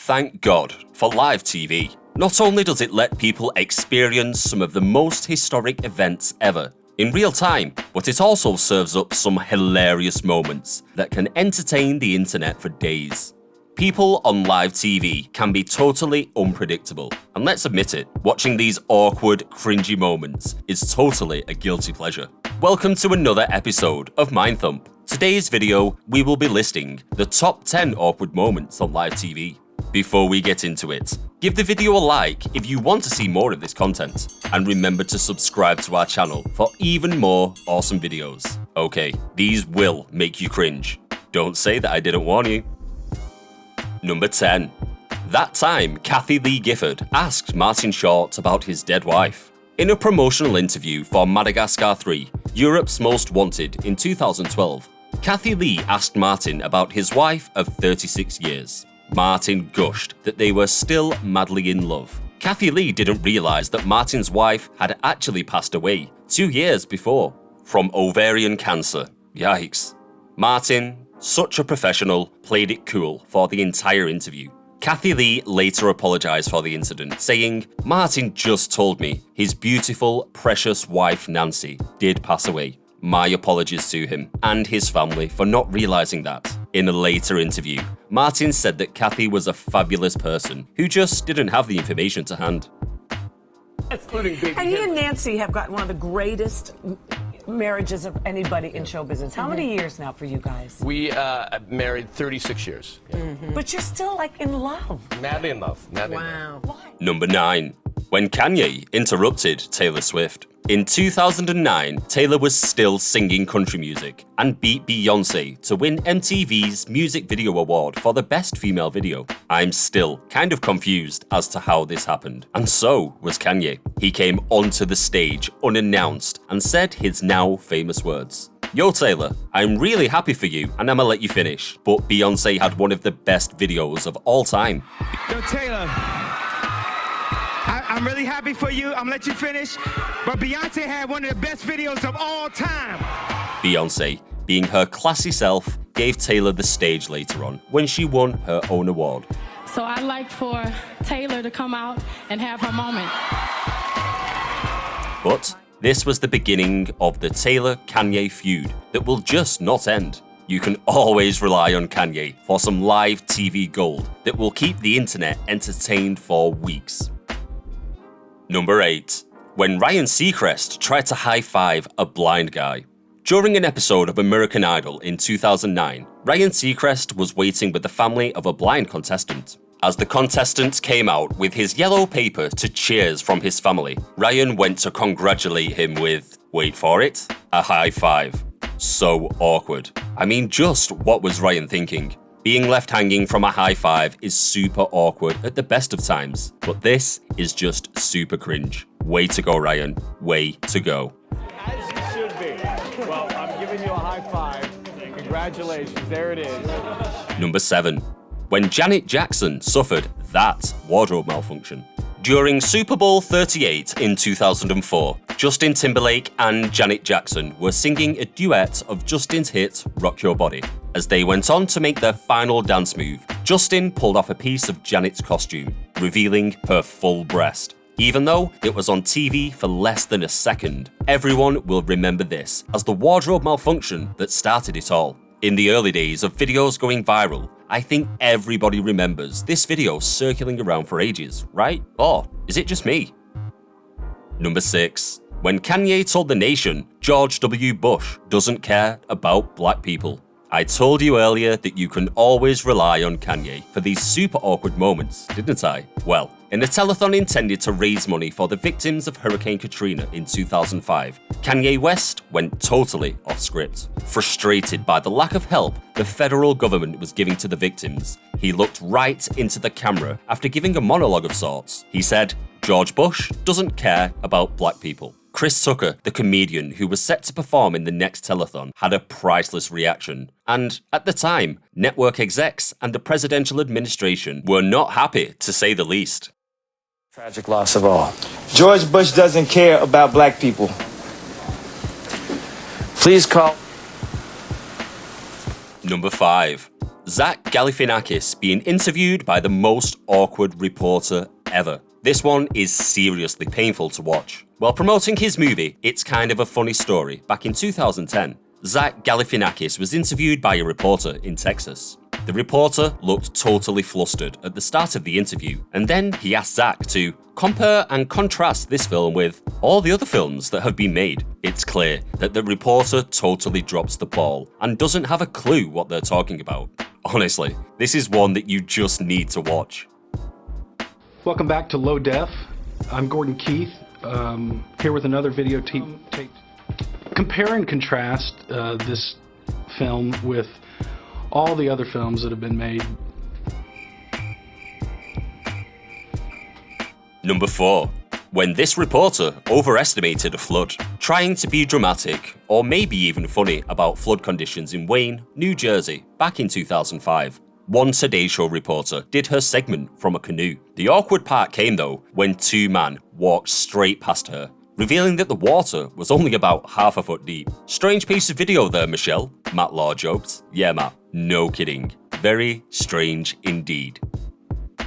Thank God for live TV. Not only does it let people experience some of the most historic events ever in real time, but it also serves up some hilarious moments that can entertain the internet for days. People on live TV can be totally unpredictable, and let's admit it, watching these awkward, cringy moments is totally a guilty pleasure. Welcome to another episode of Mind Thump. Today's video, we will be listing the top 10 awkward moments on live TV. Before we get into it, give the video a like if you want to see more of this content, and remember to subscribe to our channel for even more awesome videos. Okay, these will make you cringe. Don't say that I didn't warn you. Number 10. That time, Kathie Lee Gifford asked Martin Short about his dead wife. In a promotional interview for Madagascar 3, Europe's Most Wanted in 2012, Kathie Lee asked Martin about his wife of 36 years. Martin gushed that they were still madly in love. Kathie Lee didn't realise that Martin's wife had actually passed away 2 years before from ovarian cancer. Yikes. Martin, such a professional, played it cool for the entire interview. Kathie Lee later apologised for the incident, saying, "Martin just told me his beautiful, precious wife Nancy did pass away. My apologies to him and his family for not realising that." In a later interview, Martin said that Kathie was a fabulous person who just didn't have the information to hand. And he and Nancy have got one of the greatest marriages of anybody in show business. How many years now for you guys? We married 36 years. But you're still like in love. Madly in love. Madly in love. Why? Number 9. When Kanye interrupted Taylor Swift. In 2009, Taylor was still singing country music and beat Beyoncé to win MTV's Music Video Award for the Best Female Video. I'm still kind of confused as to how this happened, and so was Kanye. He came onto the stage unannounced and said his now famous words. "Yo Taylor, I'm really happy for you and I'ma let you finish, but Beyoncé had one of the best videos of all time." Yo, Taylor, I'm really happy for you. I'm gonna let you finish. But Beyonce had one of the best videos of all time. Beyoncé, being her classy self, gave Taylor the stage later on when she won her own award. So I'd like for Taylor to come out and have her moment. But this was the beginning of the Taylor-Kanye feud that will just not end. You can always rely on Kanye for some live TV gold that will keep the internet entertained for weeks. Number 8. When Ryan Seacrest tried to high-five a blind guy. During an episode of American Idol in 2009, Ryan Seacrest was waiting with the family of a blind contestant. As the contestant came out with his yellow paper to cheers from his family, Ryan went to congratulate him with, wait for it, a high five. So awkward. I mean, just what was Ryan thinking? Being left hanging from a high five is super awkward at the best of times, but this is just super cringe. Way to go, Ryan. Way to go. As you should be. Well, I'm giving you a high five. Congratulations. There it is. Number 7. When Janet Jackson suffered that wardrobe malfunction. During Super Bowl 38 in 2004, Justin Timberlake and Janet Jackson were singing a duet of Justin's hit Rock Your Body. As they went on to make their final dance move, Justin pulled off a piece of Janet's costume, revealing her full breast. Even though it was on TV for less than a second, everyone will remember this as the wardrobe malfunction that started it all. In the early days of videos going viral, I think everybody remembers this video circling around for ages, right? Or is it just me? Number 6. When Kanye told the nation George W. Bush doesn't care about black people. I told you earlier that you can always rely on Kanye for these super awkward moments, didn't I? Well, in a telethon intended to raise money for the victims of Hurricane Katrina in 2005, Kanye West went totally off script. Frustrated by the lack of help the federal government was giving to the victims, he looked right into the camera after giving a monologue of sorts. He said, "George Bush doesn't care about black people." Chris Tucker, the comedian who was set to perform in the next telethon, had a priceless reaction. And at the time, network execs and the presidential administration were not happy, to say the least. Tragic loss of all. George Bush doesn't care about black people. Please call. Number 5. Zach Galifianakis being interviewed by the most awkward reporter ever. This one is seriously painful to watch. While promoting his movie, It's Kind of a Funny Story, back in 2010, Zach Galifianakis was interviewed by a reporter in Texas. The reporter looked totally flustered at the start of the interview, and then he asked Zach to compare and contrast this film with all the other films that have been made. It's clear that the reporter totally drops the ball and doesn't have a clue what they're talking about. Honestly, this is one that you just need to watch. Welcome back to Low Def. I'm Gordon Keith, here with another video tape. Compare and contrast this film with all the other films that have been made. Number 4. When this reporter overestimated a flood, trying to be dramatic or maybe even funny about flood conditions in Wayne, New Jersey, back in 2005. One Today Show reporter did her segment from a canoe. The awkward part came though when two men walked straight past her, revealing that the water was only about half a foot deep. Strange piece of video there, Michelle, Matt Law joked. Yeah, Matt, no kidding. Very strange indeed.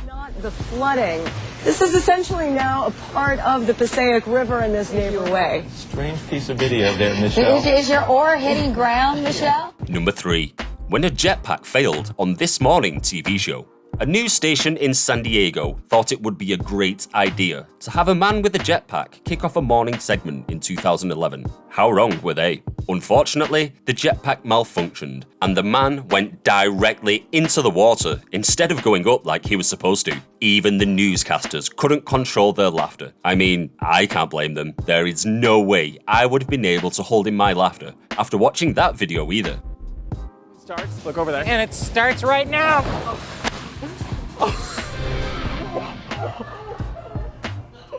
Not the flooding. This is essentially now a part of the Passaic River in this neighborhood. Strange piece of video there, Michelle. Is your oar hitting ground, Michelle? Number 3. When a jetpack failed on This Morning TV show. A news station in San Diego thought it would be a great idea to have a man with a jetpack kick off a morning segment in 2011. How wrong were they? Unfortunately, the jetpack malfunctioned and the man went directly into the water instead of going up like he was supposed to. Even the newscasters couldn't control their laughter. I mean, I can't blame them. There is no way I would have been able to hold in my laughter after watching that video either. Starts. Look over there. And it starts right now.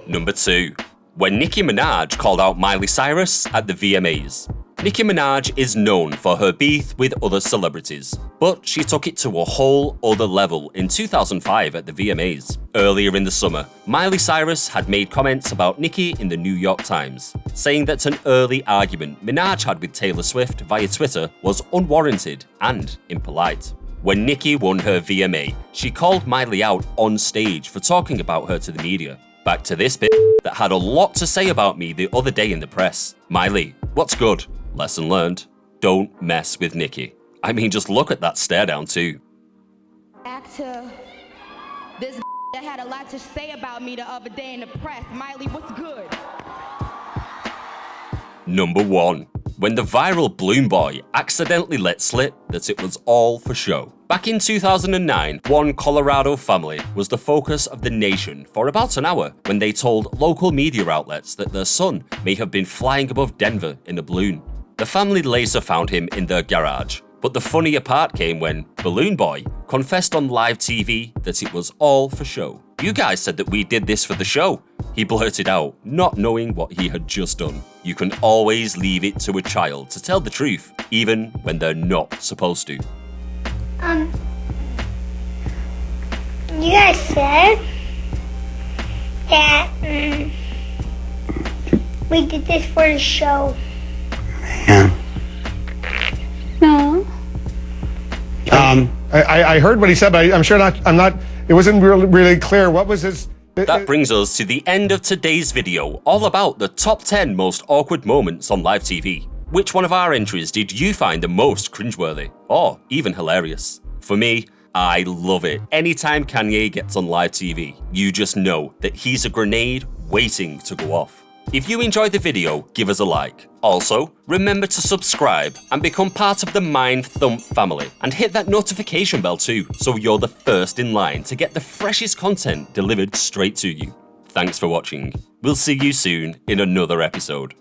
Number 2. When Nicki Minaj called out Miley Cyrus at the VMAs. Nicki Minaj is known for her beef with other celebrities, but she took it to a whole other level in 2005 at the VMAs. Earlier in the summer, Miley Cyrus had made comments about Nicki in the New York Times, saying that an early argument Minaj had with Taylor Swift via Twitter was unwarranted and impolite. When Nicki won her VMA, she called Miley out on stage for talking about her to the media. Back to this bit that had a lot to say about me the other day in the press. Miley, what's good? Lesson learned. Don't mess with Nicki. I mean, just look at that stare down too. Back to this that had a lot to say about me the other day in the press. Miley, what's good? Number 1. When the viral Balloon Boy accidentally let slip that it was all for show. Back in 2009, one Colorado family was the focus of the nation for about an hour when they told local media outlets that their son may have been flying above Denver in a balloon. The family later found him in their garage, but the funnier part came when Balloon Boy confessed on live TV that it was all for show. You guys said that we did this for the show, he blurted out, not knowing what he had just done. You can always leave it to a child to tell the truth, even when they're not supposed to. You guys said that we did this for the show. Yeah. No. I heard what he said, but I'm sure it wasn't really clear. What was his... That brings us to the end of today's video, all about the top 10 most awkward moments on live TV. Which one of our entries did you find the most cringeworthy, or even hilarious? For me, I love it. Anytime Kanye gets on live TV, you just know that he's a grenade waiting to go off. If you enjoyed the video, give us a like. Also, remember to subscribe and become part of the Mind Thump family, and hit that notification bell too, so you're the first in line to get the freshest content delivered straight to you. Thanks for watching. We'll see you soon in another episode.